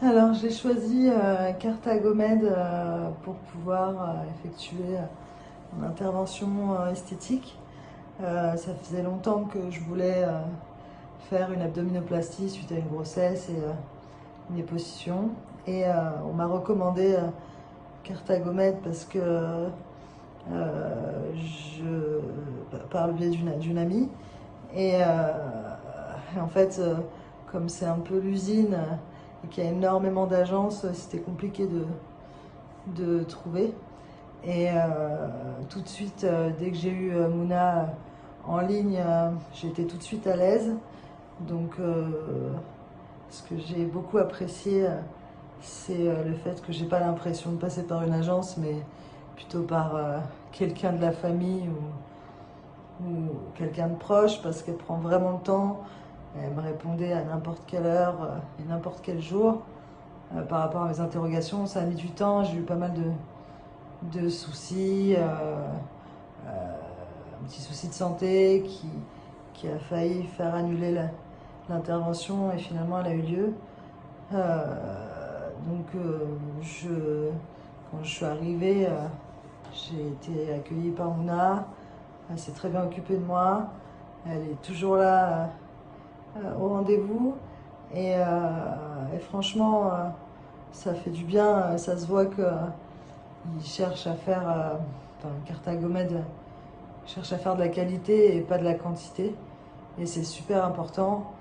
Alors j'ai choisi Cartagomède pour pouvoir effectuer une intervention esthétique. Ça faisait longtemps que je voulais faire une abdominoplastie suite à une grossesse et une déposition. Et on m'a recommandé Cartagomède parce que par le biais d'une amie. Et en fait, comme c'est un peu l'usine et qu'il y a énormément d'agences, c'était compliqué de trouver. Et tout de suite, dès que j'ai eu Mouna en ligne, j'ai été tout de suite à l'aise. Donc, ce que j'ai beaucoup apprécié, c'est le fait que j'ai pas l'impression de passer par une agence, mais plutôt par quelqu'un de la famille ou quelqu'un de proche, parce qu'elle prend vraiment le temps. Elle me répondait à n'importe quelle heure et n'importe quel jour. Par rapport à mes interrogations, ça a mis du temps. J'ai eu pas mal de soucis, un petit souci de santé qui a failli faire annuler l'intervention et finalement elle a eu lieu. Quand je suis arrivée, j'ai été accueillie par Mouna. Elle s'est très bien occupée de moi. Elle est toujours là au rendez-vous. Et franchement, ça fait du bien. Ça se voit qu'il cherche à faire, Cartagomède cherche à faire de la qualité et pas de la quantité. Et c'est super important,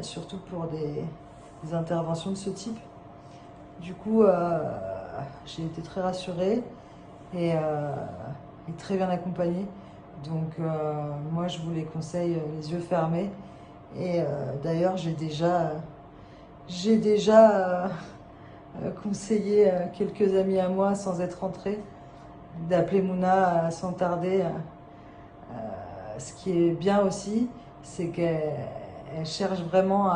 surtout pour des interventions de ce type. Du coup, j'ai été très rassurée et très bien accompagnée. Donc, moi, je vous les conseille les yeux fermés. Et d'ailleurs, j'ai déjà conseillé quelques amis à moi, sans être rentrée, d'appeler Mouna sans tarder. Ce qui est bien aussi, c'est qu'elle cherche vraiment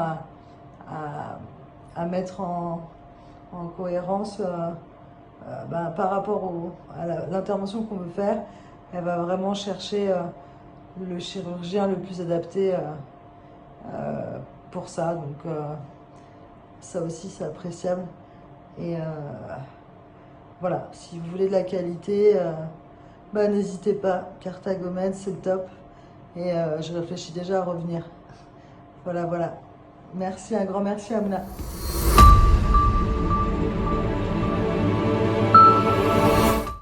à mettre en cohérence par rapport à l'intervention qu'on veut faire. Elle va vraiment chercher le chirurgien le plus adapté pour ça. Donc ça aussi, c'est appréciable. Et voilà, si vous voulez de la qualité, n'hésitez pas. Cartagomède, c'est le top. Et je réfléchis déjà à revenir. Voilà. Merci, un grand merci à Mouna.